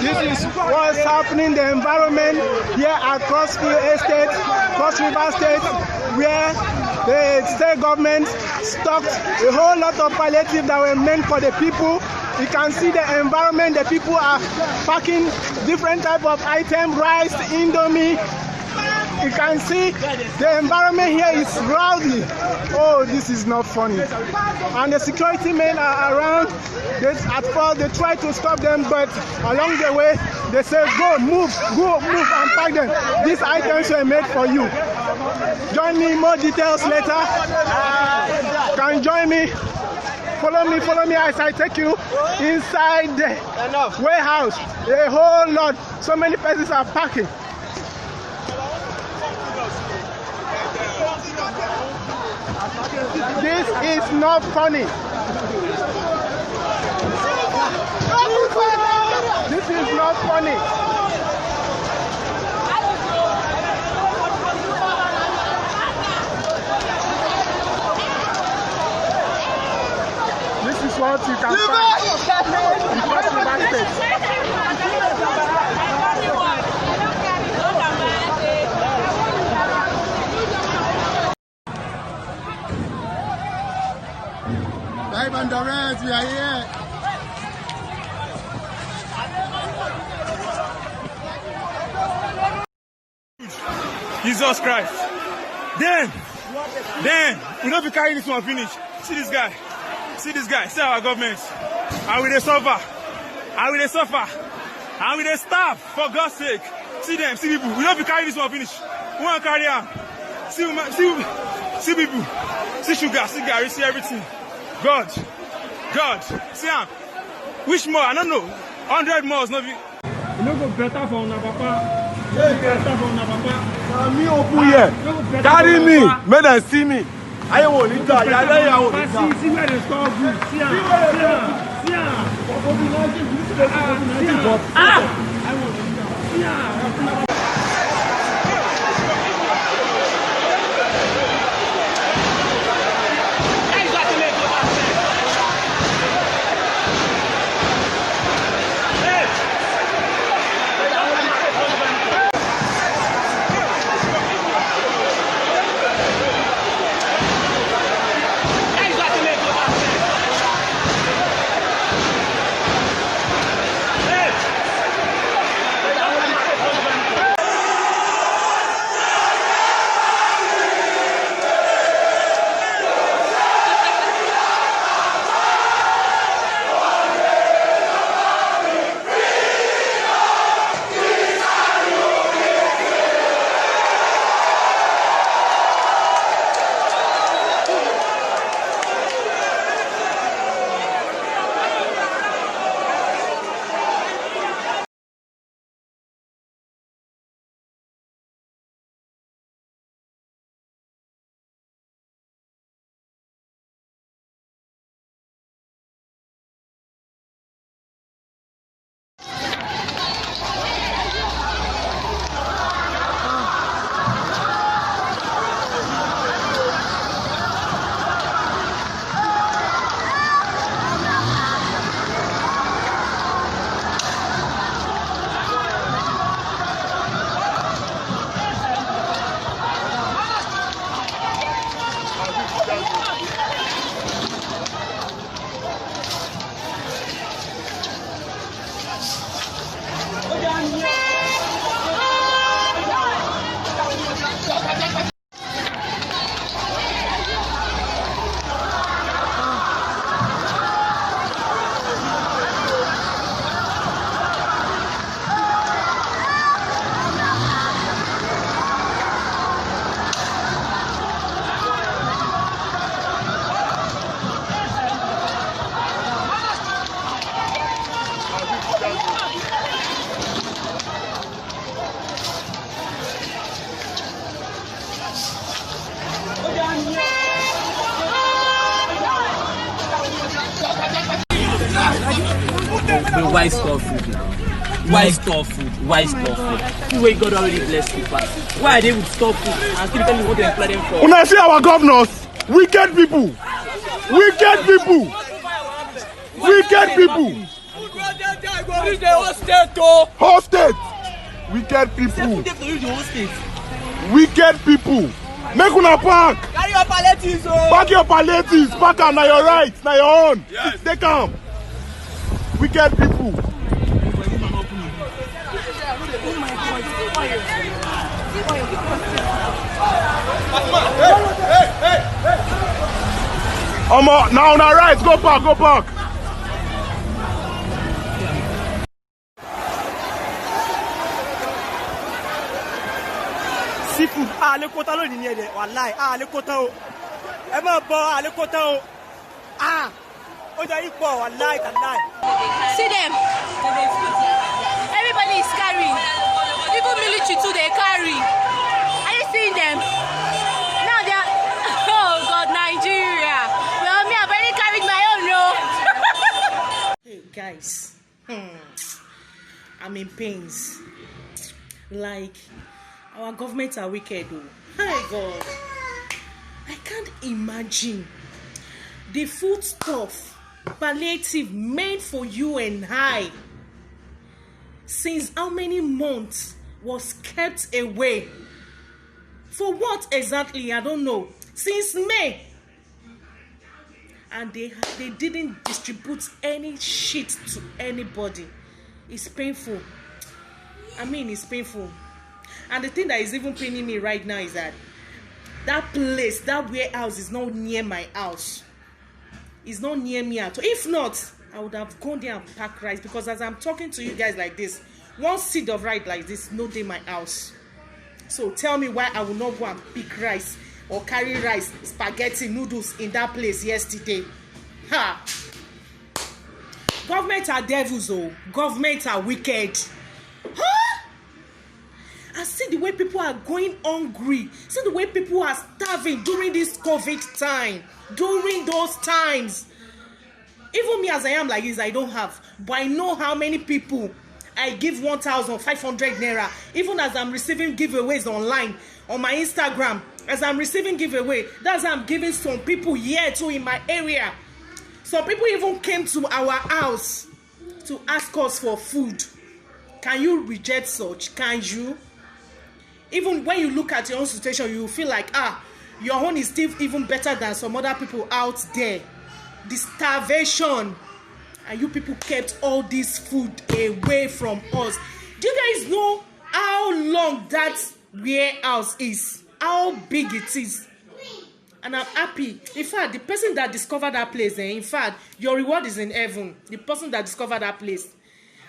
This is what's happening in the environment here at Crossfield Estate, Cross River State, where the state government stocked a whole lot of palliatives that were meant for the people. You can see the environment. The people are packing different type of items, rice, indomie. You can see the environment here is rowdy. Oh, this is not funny. And the security men are around. At first, they try to stop them, but along the way, they say, go, move, and pack them. These items were made for you. Join me, more details later. Can join me. Follow me as I take you inside the warehouse. A whole lot. So many persons are packing. This is not funny. This is not funny. This is what you can find in Cross River State. Live and direct, we are here. Jesus Christ. Then, we don't be carrying this one finish. See this guy. See our government. And we they suffer. And we they starve, for God's sake. See them, see people. We don't be carrying this one finish. We want to carry on. See people. See sugar, see Gary, see everything. God, see him. Which more? I don't know. 100 more is not. You know, go better for una papa. Better for una papa. Me open here. Carry me. Make them see me. I won't need that. I won't need that. See where they store good. See him. I won't need that. Why store food now? Why store food? Why store food? You way God already blessed people. Why are they with store food and still tell me what to employ them for? When I see our governors, wicked people. Use the whole state, oh. Whole state. Wicked people. Wicked people. Make una pack. Carry your palettes, oh. Pack your palettes. Pack am na your right, na your own. Yes. Take am. Wicked people. Omo, now on our right, go back, go back. Seafood, le kota lo ni de, wallahi, le kota o. E ma bo, le kota o. O da ipo, wallahi, wallahi. See them. Everybody is carrying. Even military too, they carry. Are you seeing them? Now they are. Oh God, Nigeria. Well, me, I've already carried my own, no. Hey guys, I'm in pains. Like, our governments are wicked, though. Hey God, I can't imagine the food stuff, palliative meant for you and I. Since how many months was kept away? For what exactly? I don't know. Since May. And they didn't distribute any shit to anybody. It's painful. I mean, it's painful. And the thing that is even paining me right now is that place, that warehouse is not near my house. It's not near me at all. If not, I would have gone there and packed rice, because as I'm talking to you guys like this, one seed of rice like this, no day my house. So tell me why I will not go and pick rice or carry rice, spaghetti, noodles in that place yesterday. Ha! Government are devils, oh. Government are wicked. Huh? I see the way people are going hungry. See the way people are starving during this COVID time. During those times. Even me as I am like this, I don't have. But I know how many people I give 1,500 naira. Even as I'm receiving giveaways online, on my Instagram, as I'm receiving giveaway, that's how I'm giving some people here too in my area. Some people even came to our house to ask us for food. Can you reject such? Can you? Even when you look at your own situation, you feel like, your own is still even better than some other people out there. The starvation. And you people kept all this food away from us. Do you guys know how long that warehouse is? How big it is? And I'm happy. In fact, the person that discovered that place, in fact, your reward is in heaven. The person that discovered that place.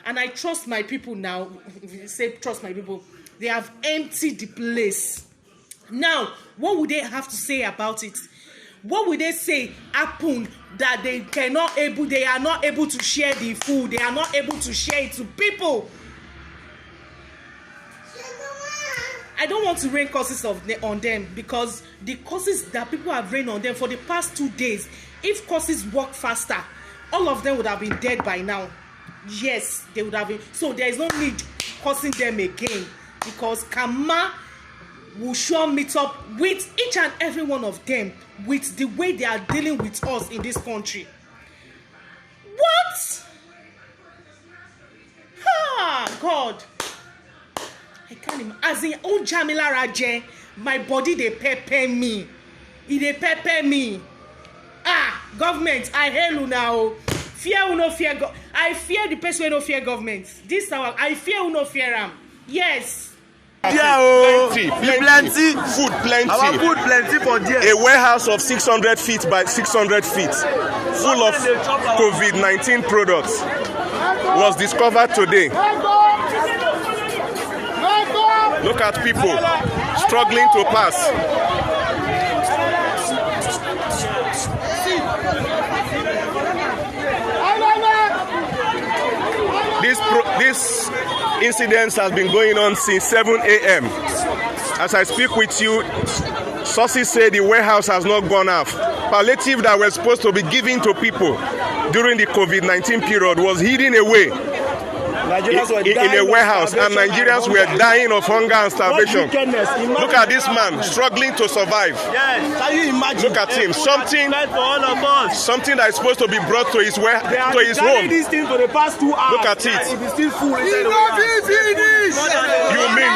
And I trust my people now. If you say trust my people, they have emptied the place. Now, what would they have to say about it? What would they say happened that they are not able to share the food? They are not able to share it to people. I don't want to rain curses on them, because the curses that people have rained on them for the past 2 days, if curses work faster, all of them would have been dead by now. Yes, they would have been. So there is no need cursing them again, because karma will sure meet up with each and every one of them with the way they are dealing with us in this country. What? God. I can't even. As in, oh Jamila Raje, my body they pepper me. They pepper me. Government, I hail you now. Fear or no fear God. I fear the person who no fear government. This hour, I fear who no fear am. Yes. Plenty. Food plenty. Our food plenty for there. A warehouse of 600 feet by 600 feet, full of COVID-19 products, was discovered today. Look at people struggling to pass. This incident has been going on since 7 a.m. As I speak with you, sources say the warehouse has not gone off. Palliative that were supposed to be given to people during the COVID-19 period was hidden away. in a warehouse, and Nigerians were dying of hunger and starvation. Look at this man struggling to survive. Can you imagine? Look at him. Something that is supposed to be brought to his home. This thing for the past 2 hours. Look at it. It is still full. You mean?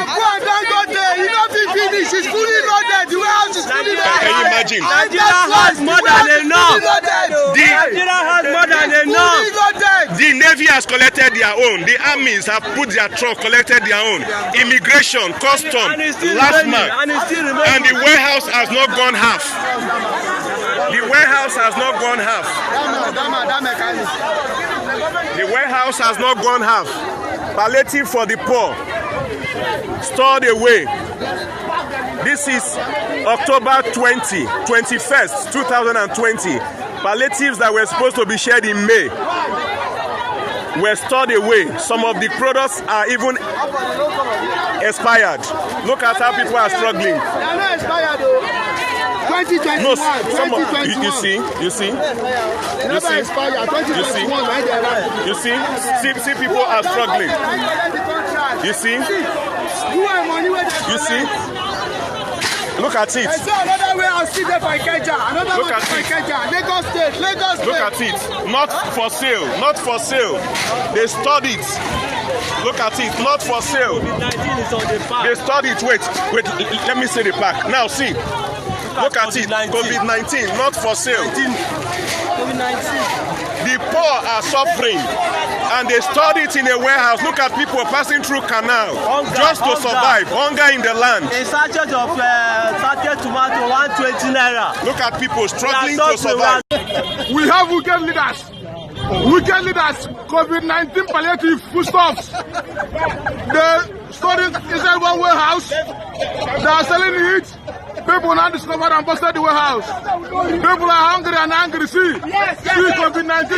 Finish. It's fully loaded. The warehouse is fully loaded. Can you imagine? Nigeria has more than enough. Nigeria has more than enough. The Navy has collected their own. The armies have put their truck, collected their own. Immigration, custom, last man. And the warehouse has not gone half. The warehouse has not gone half. The warehouse has not gone half. Palliative for the poor. Stored away. This is October 21st, 2020. Palliatives that were supposed to be shared in May were stored away. Some of the products are even expired. Look at how people are struggling. They are not expired though. 2021. No, some of you see. They never expired. 2021. You see people are struggling. You see. Look at it. Another way I'll see there for Ikeja. Another way for Ikeja. Lagos State. Look at it. Not for sale. Not for sale. They stored it. Look at it. Not for sale. They stored it. Wait. Let me see the pack. Now see. Look at it. COVID-19. Not for sale. COVID-19. The poor are suffering, and they stored it in a warehouse. Look at people passing through canal just to survive. Hunger in the land. A sachet of tomato, 120 naira. Look at people struggling to survive. We have wicked leaders. Wicked leaders. COVID-19 palliative foodstuffs. They stored it inside one warehouse. They are selling it. People now discovered and busted the warehouse. People are hungry and angry. See COVID-19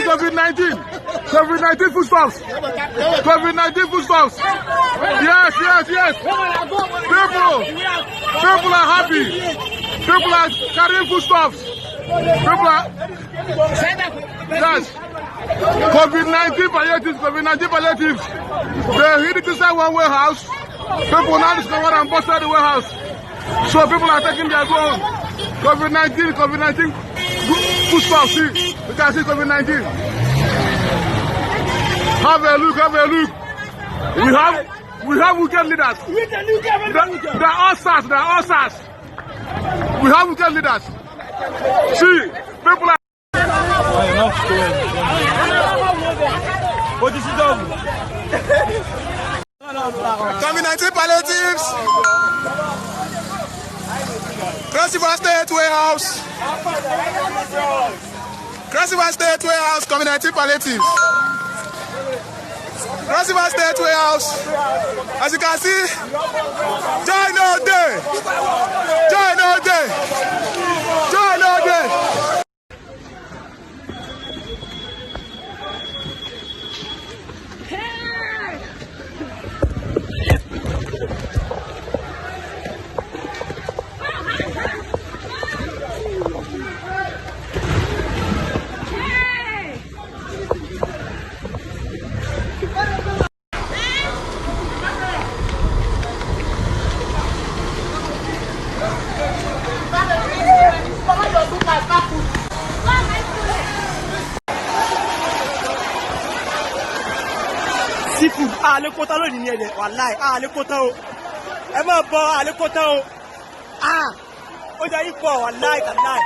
foodstuffs. COVID-19 foodstuffs. Yes. People are happy. People are carrying foodstuffs. Yes. COVID-19 palliatives. They hid it inside one warehouse. People now discovered and busted the warehouse. So people are taking their own. COVID-19 foodstuffs. See, you can see COVID-19. Have a look. We have wicked leaders. They are all stars. We have wicked leaders. See, people are. COVID-19 palliatives. Cross River State Warehouse, COVID-19 palliatives. Cross River State Warehouse. As you can see, joy no day. Seafood, le kota lo ni ede, wallahi, le kota o. E ma bo, le kota o. O ja yi po, wallahi, wallahi.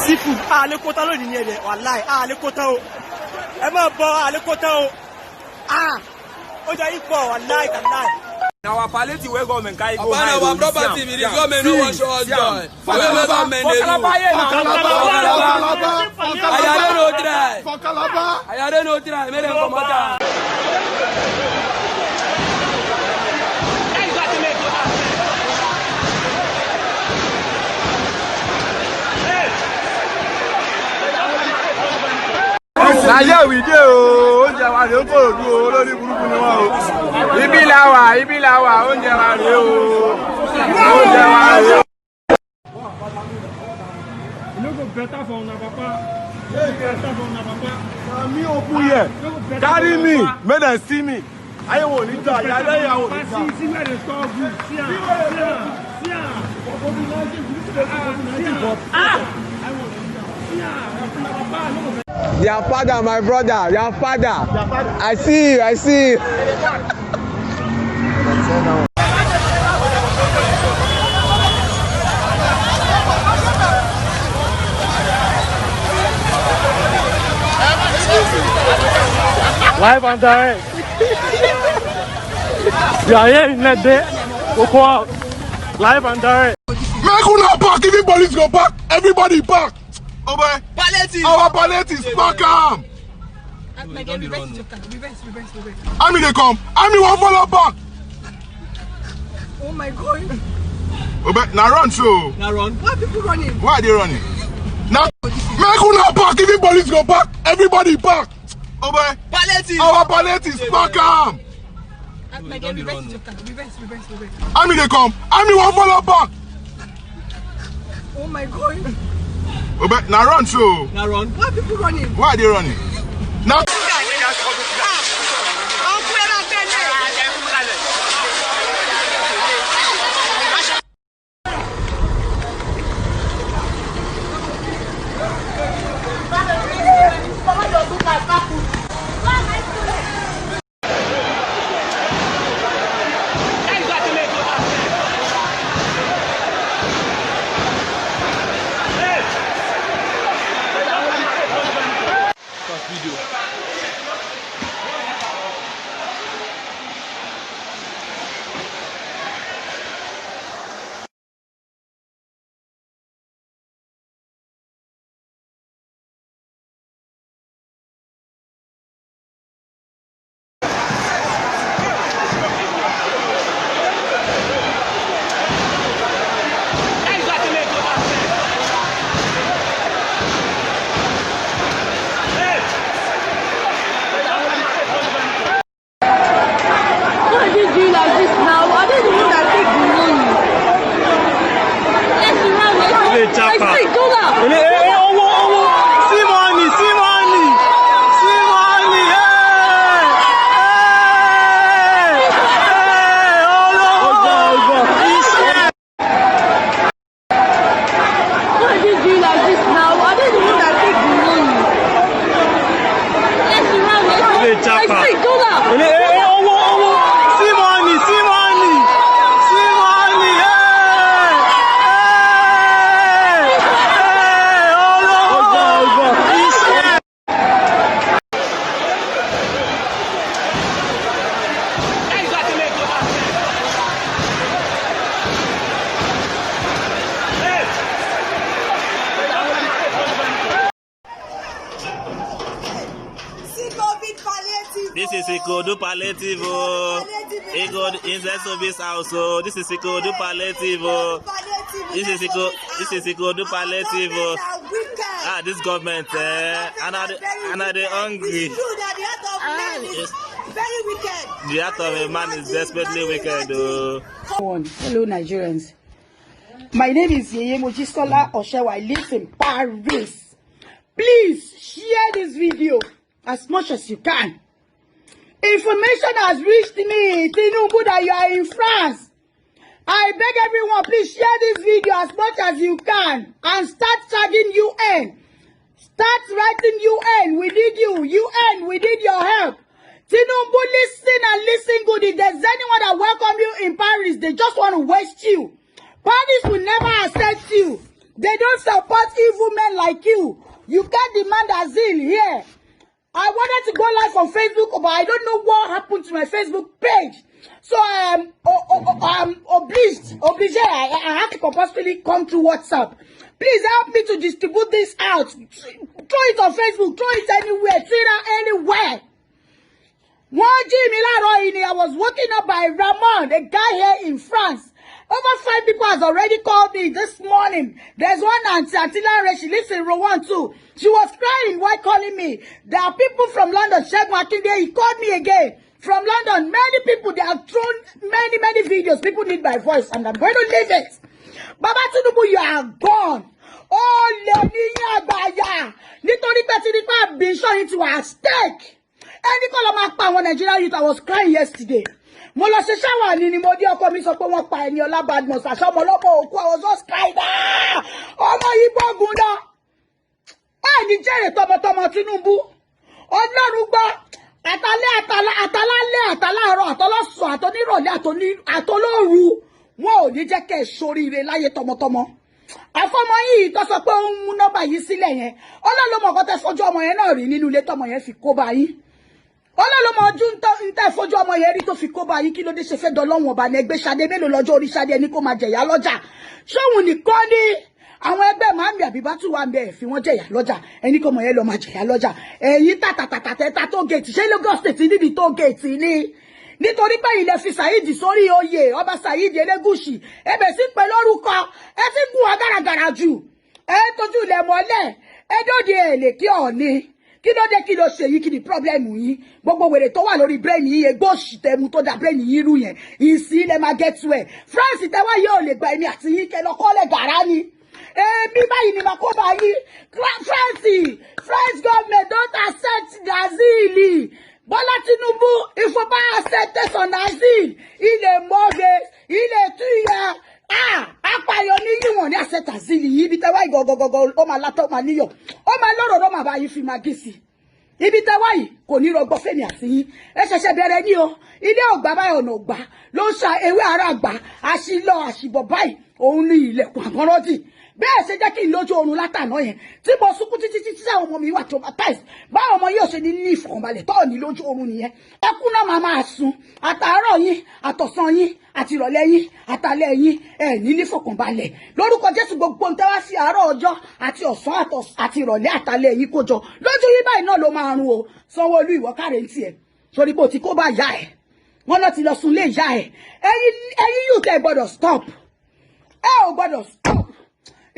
Seafood, le kota lo ni ede, wallahi, le kota o. E ma bo, le kota o. O ja yi po, wallahi, wallahi. Our palliative wey government carry go high. Our property be the government no wan show us joy. For government dey do. Ayare no try. Make them comot am. Na here we dey o, oúnjẹ wa ló kò rú o, lórí burúkú ni wọ́n o. Ibi la wà, oúnjẹ wa rèé o. Oúnjẹ wa rèé o. You no go better for una papa. Me open here. Carry me. Make them see me. I won't need that. I won't need that. See where they store good. See Your father, my brother, your father. I see you, I see you. Live and direct. We are here in that day. Live and direct. Make una back. If police go back, everybody back. Over. Palliative. Our palliative back am. Army they come. Army won't follow back. Oh my God. Obe, now run so. Now run. Why are people running? Why are they running? Now make una back. If police go back, everybody back. Over. Palliative. Our palliative back am. Army they come. Army won't follow back. Oh my God. Obe, now run so. Now run. Why are people running? Why are they running? Now. This is Ikodu Palliative. Ikodu inside service house. This is Ikodu Palliative. This is Ikodu Palliative. Ah, this government, and are they hungry? Very wicked. The act of a man is desperately wicked. Hello, Nigerians. My name is Yeye Mojisola Oshewa. I live in Paris. Please share this video as much as you can. Information has reached me, Tinubu, that you are in France. I beg everyone, please share this video as much as you can and start tagging UN. Start writing UN. We need you. UN, we need your help. Tinubu, listen and listen good. If there's anyone that welcome you in Paris, they just want to waste you. Paris will never accept you. They don't support evil men like you. You can't demand asile here. I wanted to go live on Facebook, but I don't know what happened to my Facebook page. So I'm obliged. I have to purposefully come to WhatsApp. Please help me to distribute this out. Throw it on Facebook. Throw it anywhere. Twitter, anywhere. I was woken up by Ramon, a guy here in France. Over 5 people has already called me this morning. There's one Auntie Atila, she lives in Rowan too. She was crying while calling me. There are people from London. Sheikh Makinde, he called me again. From London, many people, they have thrown many videos. People need my voice, and I'm going to leave it. Baba Tinubu, you are gone. Oh, Leniya Baya. Nítorí yín ti wà at stake. Ẹni kọ́ lọ máa pa àwọn Nigerian youth. I was crying yesterday. Mo lọ ṣe shower ni mo dé ọkọ mi sọ pé wọ́n pa Eniola Badmus àṣọ ọmọ ọlọ́mọ òkú. I was just crying. Ọmọ yìí gbógun náà. Ẹni jẹ́rìí tọmọtọmọ Tinubu. Ọlọ́run gbọ́. Àtàlálẹ́ àtàláàárọ̀ àtọlọ́sùn àtọnírọ̀lẹ́ àtọlóru. Wọn ò ní jẹ́ kẹ́ ṣoríire láyé tọmọtọmọ. Àfọmọ yìí tó sọ pé ó ń mú nọ́mbà yìí sílẹ̀ yẹn. Ọlọ́lọ́mọ kan tẹ́ fojú ọmọ yẹn náà rí nínú ilé tọmọ yẹn fi kó bá yín. Ọlọ́lọ́mọ ojú ń tẹ́ fojú ọmọ yẹn rí tó fi kó bá yín. Kí ló dé ṣe fẹ́ dọlọ́wọ̀n ọba ní ẹgbẹ́ Ṣadé mélòó lọ́jọ́ orí Ṣadé ẹni kó máa jẹ̀yà lọ́jà. Ṣóhun nìkan ní àwọn ẹgbẹ́ Màmí Àbíbátù wà ń bẹ̀ fi wọ́n jẹ̀yà lọ́jà ẹni kó mọ̀ yẹn lọ máa jẹ̀yà lọ́jà. Ẹ̀yin tàtàtàtà tó gèètì ṣé Lagos State níbi tó gèètì ni. Nítorí pé ilẹ̀ fi Saheed sórí oyè ọba Saheed Elégùṣì ẹbẹ̀ sí pé lórúkọ ẹ ti gùn agáragàrà jù ẹ tójú ilẹ̀ mọ́lẹ̀ ẹ dóde èlé kí ọ̀ni kí ló dé kí ló ṣe yìí kí ni pọ́blẹ́mù yìí gbogbo wèrè tó wà lórí bírẹ́ẹ̀nì yìí egbò òṣìtẹ́mu tó da bírẹ́ẹ̀nì yìí rú yẹn ìsì ilẹ̀ máa get to ẹ̀ France tẹ́wọ́ yóò lè gba èmi àti yín kẹ́ lọ kọ́lẹ̀ gàrá ni èmi báyìí ni màá kó bá yín France government don't accept Brazil. Bola Tinubu, il faut pas accepter son asile. Il est mauvais, il est tueur. Apààyàn ni yín wọ́n ní accept asile yìí. Ibi tẹ́wá yìí gọ́gọ́gọ́gọ́, ó máa látọ̀, ó máa níyọ̀. Ó máa lọ́rọ̀ ló máa bá yín fi máa gé sí. Ibi tẹ́wá yìí kò ní rọgbọ fẹ́mi àti yín. Ẹ ṣẹ̀ṣẹ̀ bẹ̀rẹ̀ ní o. Ilé ògbà báyìí ọ̀nà ògbà. Ló ń ṣa ewé ara àgbà. Àṣìlọ àṣìbọ̀ báyìí. Òun ní ilẹ̀kùn àgọ́rọ́dì. Bẹ́ẹ̀ ṣe jẹ́ kí n lójú oorun látàná yẹn tí mo sunkún títí àwọn ọmọ mi wà traumatized báwọn ọmọ yóò ṣe ní ìfọ̀kànbalẹ̀ tọ́ọ̀ ní lójú oorun nìyẹn ẹkún náà máa sùn àtàárọ̀ yín àtọ̀sán yín àti ìrọ̀lẹ́ yín àtàlẹ́ yín ẹ̀ ní ìfọ̀kànbalẹ̀ lórúkọ Jésù gbogbo ń tẹ́wá sí àárọ̀ ọjọ́ àti ọ̀sán àti ìrọ̀lẹ́ àtàlẹ́ yín kójọ lójú yín báyìí náà ló máa run o Sanwó-Olú ìwọ káre ń tiẹ̀ sórí pé o ti kó bá ìyá ẹ̀ wọ́n náà ti lọ sùn lé ìyá ẹ̀ ẹ̀yin yóò tẹ́ gbọ́dọ̀ stop ẹ ò gbọ́dọ̀ stop.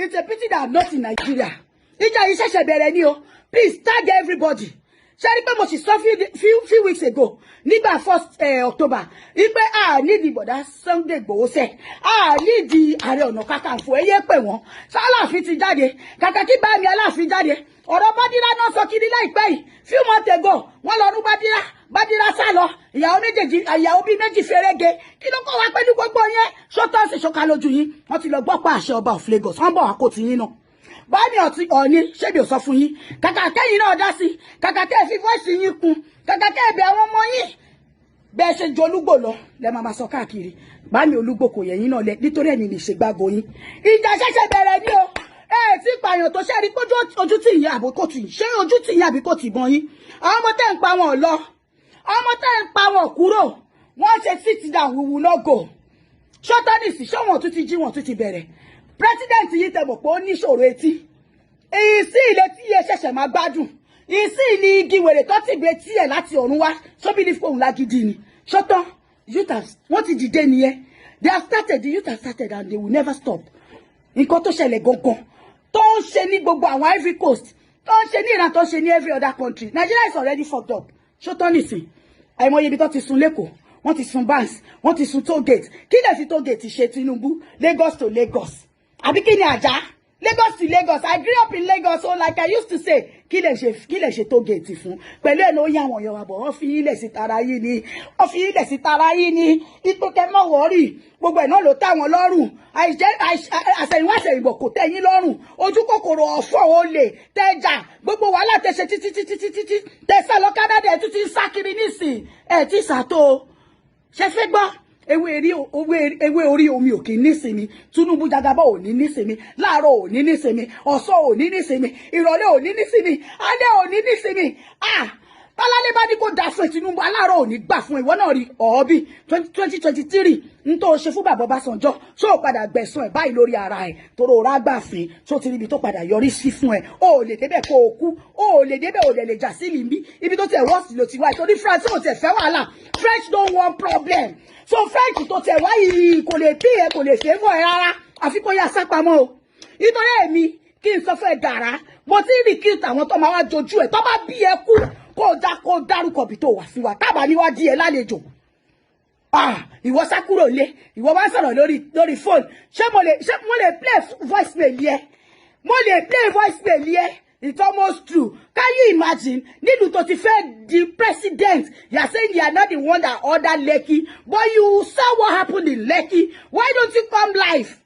It's a pity that I'm not in Nigeria. Ìjà yìí ṣẹ̀ṣẹ̀ bẹ̀rẹ̀ ni o. Please tag everybody. Ṣé rí pé mo sì sọ few weeks ago nígbà 1st October wípé a nídìí bọ̀dá Sunday Igboho sẹ̀ a nídìí Ààrẹ Ọ̀nà Kakanfò ẹ̀yẹ́ pè wọ́n Aláàfin ti jáde kàkà kí bá mi Aláàfin jáde ọ̀rọ̀ Bádírá náà sọ kiri láìpẹ́ yìí few months ago wọ́n lọ rú Bádírá sá lọ ìyàwó bíi méjì fẹ́rẹ́gẹ kí ló kọ́ wá pẹ̀lú gbogbo yẹn ṣọ́tọ́ọ̀sì ṣọ́ka lójú yín wọ́n ti lọ gbọ́ pa àṣẹ ọba of Lagos wọ́n bọ̀ wá kó ti yín náà báyìí ọ̀ní ṣébi ò sọ fún yín kàkà kẹ́yìn náà dá sí kàkà kẹ́ fi voice yín kún kàkà kẹ́ ẹ̀bẹ̀ àwọn ọmọ yín bẹ́ẹ̀ ṣe ju Olúgbò lọ lẹ́ máa sọ káàkiri báyìí Olúgbò kò yẹ yín náà lẹ nítorí ẹ̀ní lè ṣe gbàgbọ́ yín ìjà ṣẹ̀ṣẹ̀ bẹ̀rẹ̀ ní o tí pààyàn tó ṣe rí pé ojú tì yín àbí kò tì ṣé ojú tì yín àbí kò tì bọ́n yín àwọn ọmọ tẹ́ ń pa wọn lọ àwọn ọmọ tẹ́ ń pa wọn kúrò wọ́n ṣe sit down we will not go ṣọ́tánìsì ṣé wọn tún ti jí wọn tún ti bẹ̀rẹ̀ president yìí tẹ̀ mọ̀ pé ó níṣòro etí èyí sí ilé tí yẹ ṣẹ̀ṣẹ̀ máa gbádùn ìsí ni igi wèrè tó ti gbé tí ẹ̀ láti ọ̀run wá sóbìlì fóun lágídí ni ṣọ́tán wọ́n ti dìde nìyẹn they have started the youth have started and they will never stop nǹkan tó ṣẹlẹ̀ gangan tó ń ṣe ní gbogbo àwọn Ivory Coast tó ń ṣe ní Iran tó ń ṣe ní every other country Nigeria is already fucked up ṣọ́tán nìsín àìmọye ibi tó ti sun lẹ́kọ̀ọ́ wọ́n ti sun banks wọ́n ti sun toll gate kí lè fi toll gate ṣe Tinubu Lagos to Lagos àbí kí ni àjà Lagos to Lagos I grew up in Lagos so like I used to say kí lè ṣe toll gate fún pẹ̀lú ẹ̀ ló yá àwọn èèyàn àbọ̀ wọ́n fi ilẹ̀ sí tara yìí ni wọ́n fi ilẹ̀ sí tara yìí ni ipò kẹ́mọ́ wọ́ọ̀rì gbogbo ẹ̀ náà ló táwọn lọ́rùn àṣẹ̀yìnwá àṣẹ̀yìnbọ̀ kò tẹ́ yín lọ́rùn ojú kòkòrò ọ̀fọ̀ olè tẹ́jà gbogbo wàhálà tẹ̀ṣẹ̀ títí tẹ̀sán lọ Canada ẹ̀ tún ti ń sá kiri nísìn ẹ̀ tí sàtó ṣe fẹ́ gbọ́ ewé orí omi ò kì í nísinmi Tinubu Jagaba ò ní nísinmi láàárọ̀ ò ní nísinmi ọ̀sán ò ní nísinmi ìrọ̀lẹ́ ò ní nísinmi alẹ́ ò ní nísinmi tọ́lálẹ́ bá ní kó dá fún Tinubu aláàárọ̀ ò ní gbà fún ìwọ náà rí ọ̀ọ́bí 2023 ń tó ṣe fún bàbá Ọbásanjọ́ ṣó o padà gbẹ̀sán ẹ̀ báyìí lórí ara ẹ̀ tóró ọ̀rá gbàfin ṣó ti ríbi tó padà yọrí sí fún ẹ̀ o ò lè débẹ̀ kó o kú o ò lè débẹ̀ ò lè jà sí ìlú ibi tó tẹ̀ wọ́ọ̀sì ló ti wá ìtorí France ò tẹ̀ fẹ́ wàhálà French don't want problem so French tó tẹ̀ wá yìí kò lè bí ẹ kò lè fẹ́ mọ́ ẹ rárá àfi kó yá sápamọ́ o nítorí èmi kí n sọ fún ẹ gàrà mo ti rí kí àwọn tó máa wá jojú ẹ tó bá bí ẹ kú kó dárúkọ bí tó wà sí wa tábà níwájú ẹ lálejò ìwọ sá kúrò lé ìwọ wá sọ̀rọ̀ lórí fóònù ṣé mo lè play voice mail yẹ mo lè play voice mail yẹ It's almost true. Can you imagine? Nílùú tó ti fẹ́ the president, you are saying you are not the one that ordered Lekki, but you saw what happened in Lekki. Why don't you come live?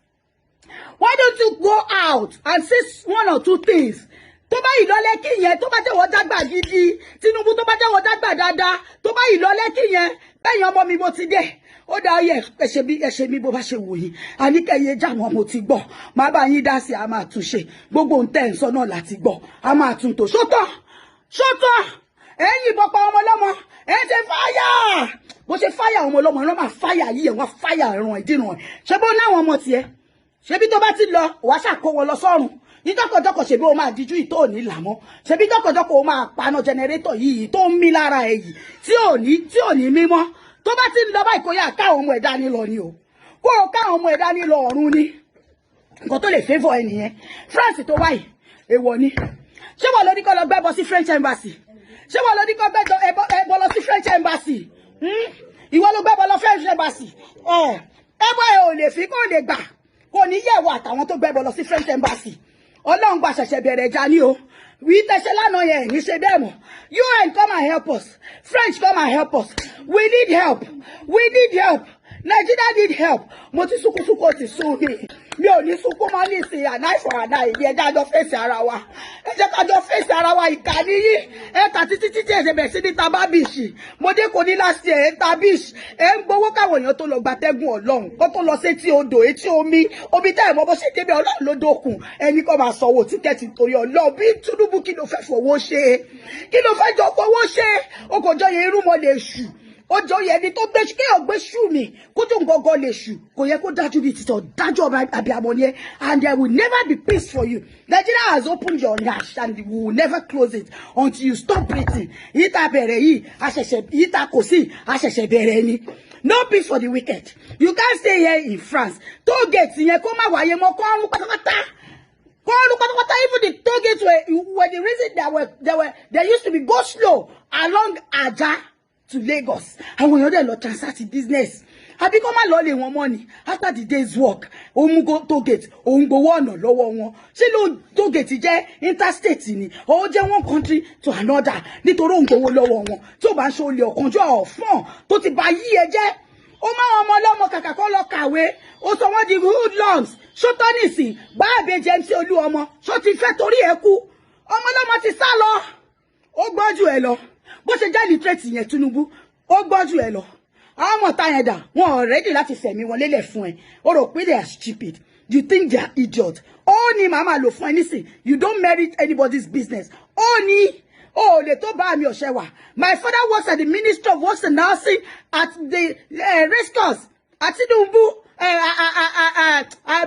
Why don't you go out and say one or two things? Tó bá ìlọ Lekki yẹn, tó bá jẹ́ wọ́n dàgbà gidi, Tinubu tó bá jẹ́ wọ́n dàgbà dáadáa, tó bá ìlọ Lekki yẹn, bẹ́yìn ọmọ mi mo ti dé. Ó dá yẹ ẹ̀ṣẹ̀ bí bó bá ṣe wò yín. Àníkẹ́yẹ jáwọn mo ti gbọ́. Má bá yín dá sí a máa tún ṣe. Gbogbo ń tẹ́ ń sọ náà láti gbọ́. A máa tún tò. Ṣótọ́! Ẹ̀yin ìbọn pa ọmọ ọlọ́mọ. Ẹ ṣe fáyà. Bó ṣe fáyà ọmọ ọlọ́mọ, ẹ máa fáyà yìí ẹ̀ wọ́n fáyà ẹ̀ràn ìdíràn ẹ̀. Ṣé bó náwọn ọmọ tiẹ̀? Ṣebí tó bá ti lọ, wàá ṣàkó wọn lọ sọ́run. Ìjọkọ̀jọkọ̀ ṣebí o máa díjú ìtò òní làmọ́. Ṣebí ìjọkọ̀jọkọ̀ o máa paná jẹnẹrétọ̀ yìí tó ń mí lára ẹ̀ yìí tí ò ní mímọ́. Tó bá ti ń lọ báyìí kó yá káwọn ọmọ ẹ̀dá ní lọ ni o. Kó o káwọn ọmọ ẹ̀dá ní lọ ọ̀run ni. Nǹkan tó lè favour ẹnìyẹn. France tó wáyìí, èèwọ̀ ni. Ṣé wọ́n lọ ní kó lọ gbẹ́bọ sí French embassy? Ṣé wọ́n lọ ní kó gbẹ́bọ lọ sí French embassy? Ìwọ ló gbẹ́bọ lọ French embassy. Ẹbọ ẹ ò lè fi kó lè gbà. Kò ní yẹ̀wò àtàwọn tó gbẹ́bọ lọ sí French embassy. Ọlọ́run gba ṣẹ̀ṣẹ̀ bẹ̀rẹ̀ ẹja ní o. Wí tẹ̀ṣẹ̀ lánàá yẹn ní ṣe bẹ́ẹ̀ mọ̀. UN come and help us. French come and help us. We need help. We need help. Nigeria need help. Mo ti sunkún ti sún mi. Mi ò ní sunkún mọ́ ní ìsìn àná for àná ìdí ẹja jọ fèsì ara wa. Ẹ jẹ́ ká jọ fèsì ara wa ìkànnì yìí. Ẹ ta títí ẹ̀ṣẹ̀ bẹ̀ sí ní tababishi. Mo dé kò ní last year ẹ tabish. Ẹ ń gbowó káwọn èèyàn tó lọ gbatẹ́gùn Ọlọ́run. Kó tó lọ sétí odò etí omi. Omi tẹ́ ẹ̀ mọ́ bó ṣe débẹ̀ Ọlọ́run ló dókun. Ẹni kọ́ máa sanwó tíkẹ́ẹ̀tì torí Ọlọ́run. Bí Tinubu kí ló fẹ́ fowó ṣe? Kí ló fẹ́ jọ fowó ṣe? O kò jọ yẹ irú mọ́ lè ṣù. Ó jọ yẹ ni tó gbé kéèyàn gbé ṣù mi kó tó ngangan lè ṣù kò yẹ kó dájú bíi títọ dájú ọba abiyamọ ni ẹ and there will never be peace for you. Nigeria has opened your nyash and we will never close it until you stop breathing. Ìta bẹ̀rẹ̀ yìí àṣẹ̀ṣẹ̀ ìta kò sí àṣẹ̀ṣẹ̀ bẹ̀rẹ̀ ni. No peace for the wicked. You can't stay here in France. Toll gate yẹn kó má wáyé mọ́ kó ọrùn pátápátá. Even the toll gates were the reason they used to be go slow along Ajah to Lagos. Àwọn èèyàn dẹ̀ lọ transact business. Àbí kó má lọ lé wọn mọ́ ni. After the day's work, òun go toll gate, òun gbowó ọ̀nà lọ́wọ́ wọn. Ṣé ló toll gate jẹ́ interstate ni? Ó jẹ́ one country to another nítorí òun gbowó lọ́wọ́ wọn. Tí ó bá ń ṣe olè ọ̀kanjọ́ ọ̀fọ́n tó ti bá yí ẹ jẹ́. Ó máa ọmọ ọlọ́mọ kàkà kó lọ kàwé. Ó sọ wọ́n di hoodlums. Ṣó tọ́ nìsín bá àbẹ̀jẹ̀ MC Olúọmọ. Ṣó ti fẹ́ torí ẹ kú. Ọmọ ọlọ́mọ ti sá lọ. Ó gbọ́jú ẹ lọ. Bó ṣe jẹ́ literate yẹn Tinubu ó gbọ́jú ẹ lọ àwọn ọmọ ta yẹn dà wọn ò ready láti fẹ̀mí wọn lélẹ̀ fún ẹ ó rò pé they are stupid you think they are idiot ó ní màmá lò fún ẹ nísìn you don't merit anybody's business ó ní ó lè tó bá mi ọ̀ṣẹ́ wà my father works at the Ministry of Works and Housing at the race course at Tinubu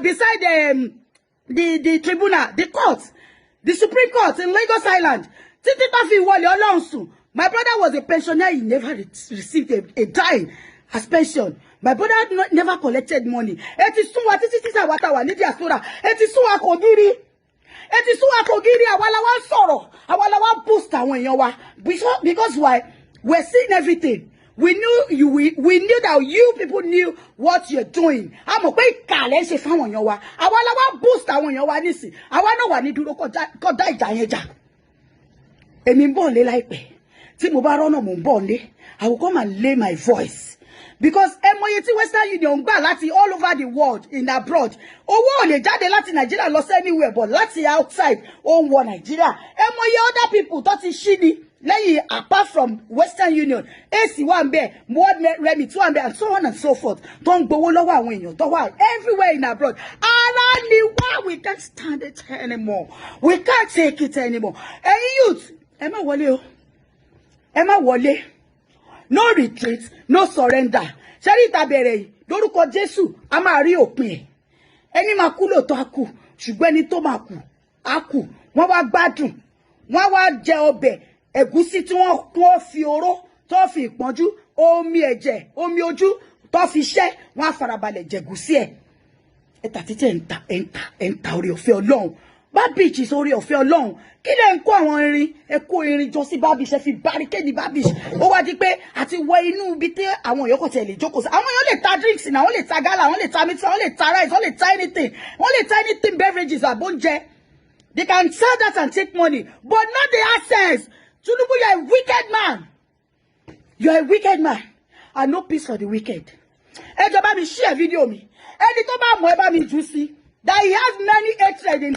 beside the tribunal the court the Supreme Court in Lagos Island títí tó fi wọlé Ọlọ́run sùn. My brother was a pensioner. He never received a dime as pension. My brother never collected money. Eti suwa títí àwa tá wà ní diaspora. Eti suwa kò gírí. Àwa la wá sọ̀rọ̀. Àwa la wá boost àwọn èèyàn wa. Because why? We're seeing everything. We knew that you people knew what you're doing. A mọ̀ pé ìkàlẹ̀ ṣe fáwọn èèyàn wa. Àwa la wá boost àwọn èèyàn wa nísìn. Àwa náà wà ní dúró kó dá ìjà yẹn jà. Èmi ń bọ̀ lé láìpẹ́. Tí mo bá rọ́nà mo ń bọ̀ lé. I will come and lay my voice. Because ẹmọye tí Western Union gbà láti all over the world in abroad. Owó ò lè jáde láti Nigeria lọ anywhere but láti outside ó ń wọ Nigeria. Ẹmọye other people tó ti ṣí ni lẹ́yìn apart from Western Union. AC wà ń bẹ̀, World Remit wà ń bẹ̀ and so on and so forth. Tó ń gbowó lọ́wọ́ àwọn èèyàn tó wà everywhere in abroad. Ara ni wá we can't stand it anymore. We can't take it anymore. Ẹ̀yin youth ẹ má wọlé o. Ẹ má wọlé. No retreat, no surrender. Ṣẹ́rí ìta bẹ̀rẹ̀ yìí lórúkọ Jésù a máa rí òpin ẹ̀. Ẹni máa kú lóòótọ́ á kú ṣùgbọ́n ẹni tó máa kú á kú. Wọ́n wá gbádùn. Wọ́n wá jẹ ọbẹ̀ ẹ̀gúsí tí wọ́n fi oró tó fi ìpọ́njú omi ẹ̀jẹ̀ omi ojú tó fi ṣẹ́ wọ́n á farabalẹ̀ jẹ̀gúsí ẹ̀. Ẹ̀ta títẹ̀ ń ta orí ọ̀fẹ́ Ọlọ́run. Babish sórí ọ̀fẹ́ Ọlọ́run kí lẹ ń kó àwọn irin ẹ kó irin jọ sí Babish ẹ fi barricade Babish ó wá di pé àti wọ inú ibi tí àwọn èèyàn kò tẹ̀ lè jókòó sí àwọn èèyàn lè ta drinks náà wọ́n lè ta gala wọ́n lè ta meat wọ́n lè ta rice wọ́n lè ta anything beverages àbóúnjẹ They can sell that and take money, but not the access. Tinubu, you are a wicked man. You are a wicked man. And no peace for the wicked. Ẹ jọ̀ọ́ bá mi share video mi. Ẹni tó bá mọ̀ ẹ bá mi jù sí. That he has many hatred in